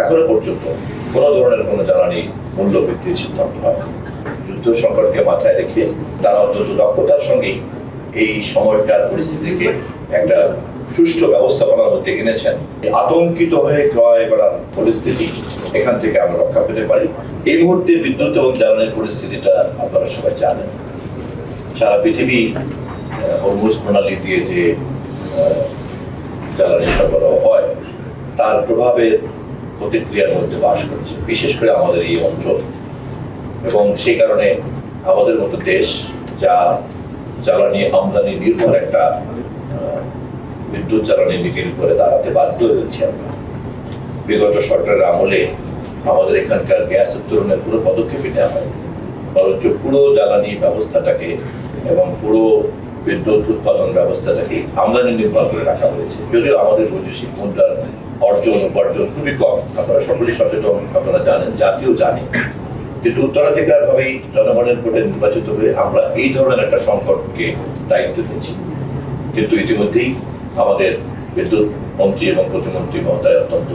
এখনো পর্যন্ত কোনো ধরনের কোনো জ্বালানি মূল্য বৃদ্ধির সিদ্ধান্ত হয়। যুদ্ধ সংকটকে মাথায় রেখে তারা অত্যন্ত দক্ষতার সঙ্গেই এই সময়কার পরিস্থিতিকে একটা সুষ্ঠু ব্যবস্থাপনার মধ্যে এনেছেন। আতঙ্কিত হয়ে ক্রয় করার পরিস্থিতি এখান থেকে আমরা রক্ষা পেতে পারি। এই মুহূর্তে বিদ্যুৎ এবং জ্বালানির পরিস্থিতিটা আপনারা সবাই জানেন। সারা পৃথিবী হরমুজ প্রণালী দিয়ে যে জ্বালানি সরবরাহ হয় তার প্রভাবের প্রতিক্রিয়ার মধ্যে বাস করছে, বিশেষ করে আমাদের এই অঞ্চল। এবং সেই কারণে আমাদের মতো দেশ যা জ্বালানি আমদানি নির্ভর একটা বিদ্যুৎ জ্বালানি নীতির উপরে দাঁড়াতে বাধ্য হয়েছি আমরা। বিগত সরকারের আমলে আমাদের এখানকার গ্যাস উত্তোলনের পুরো পদক্ষেপই নেওয়া হয়, বরঞ্চ পুরো জ্বালানি ব্যবস্থাটাকে এবং পুরো বিদ্যুৎ উৎপাদন ব্যবস্থাটাকে আমদানি নির্ভর করে রাখা হয়েছে। যদিও আমাদের বৈদেশিক মুদ্রার অর্জন উপার্জন খুবই কম, আপনারা সকলেই সচেতন, আপনারা জানেন, জাতিও জানে। কিন্তু উত্তরাধিকার ভাবেই জনগণের ভোটে নির্বাচিত হয়ে আমরা এই ধরনের একটা সংকটকে দায়িত্ব নিয়েছি। কিন্তু ইতিমধ্যেই আমাদের বিদ্যুৎ মন্ত্রী এবং প্রতিমন্ত্রী মহোদয় অত্যন্ত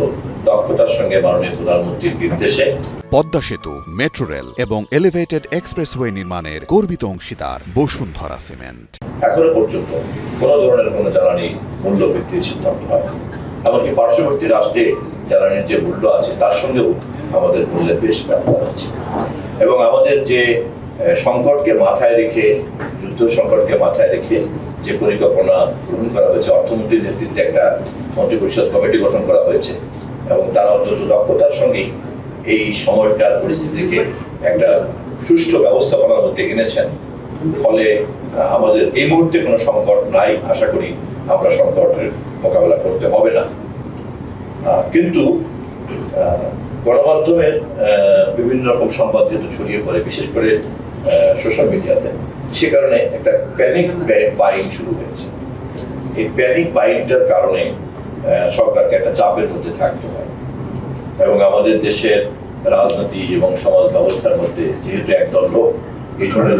দক্ষতার সঙ্গে মাননীয় প্রধানমন্ত্রীর নির্দেশে পদ্মা সেতু, মেট্রো রেল এবং এলিভেটেড এক্সপ্রেসওয়ে নির্মাণের গর্বিত অংশীদার বসুন্ধরা সিমেন্ট। এখনো পর্যন্ত কোনো ধরনের কোনো জ্বালানি মূল্য বৃদ্ধির সিদ্ধান্ত হয়। এমনকি পার্শ্ববর্তী রাষ্ট্রে জ্বালানির যে মূল্য আছে তার সঙ্গেও আমাদের মূল্যের বেশ ব্যবধান আছে। এবং আমাদের যে সংকটকে মাথায় রেখে, যুদ্ধ সংকটকে মাথায় রেখে যে পরিকল্পনা গ্রহণ করা হয়েছে, অর্থমন্ত্রীর নেতৃত্বে একটা মন্ত্রিপরিষদ কমিটি গঠন করা হয়েছে এবং তারা অত্যন্ত দক্ষতার সঙ্গেই এই সময়কার পরিস্থিতিকে একটা সুষ্ঠু ব্যবস্থাপনার মধ্যে এনেছেন। ফলে আমাদের এই মুহূর্তে কোনো সংকট নাই, আশা করি আমরা সংকটের মোকাবেলা করতে হবে না। কিন্তু গণমাধ্যমের বিভিন্ন রকম সংবাদ যেহেতু ছড়িয়ে পড়ে, বিশেষ করে সোশ্যাল মিডিয়াতে, সে কারণে একটা প্যানিক বাইং শুরু হয়েছে। এই প্যানিক বাইংটার কারণে সরকারকে একটা চাপের মধ্যে থাকতে হয় এবং আমাদের দেশের রাজনীতি এবং সমাজ ব্যবস্থার মধ্যে যেহেতু একদল লোক এই ধরনের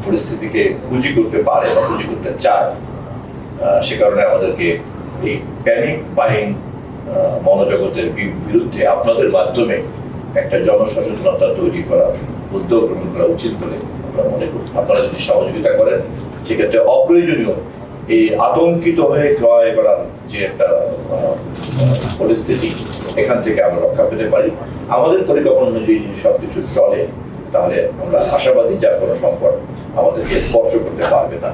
পরিস্থিতিকে পুঁজি করতে পারে বা পুঁজি করতে চায়, সে কারণে আমাদেরকে এই প্যানিক বাইং মনোজগতের বিরুদ্ধে আপনাদের মাধ্যমে একটা জনসচেতনতা তৈরি করার উদ্যোগ গ্রহণ করা উচিত বলে আমরা মনে করি। আপনারা যদি সহযোগিতা করেন সেক্ষেত্রে অপ্রয়োজনীয় এই আতঙ্কিত হয়ে ক্রয় করার যে একটা পরিস্থিতি এখান থেকে আমরা রক্ষা পেতে পারি। আমাদের পরিকল্পনা অনুযায়ী যদি সবকিছু চলে তাহলে আমরা আশাবাদী যার কোনো সংকট আমাদেরকে স্পর্শ করতে পারবে না।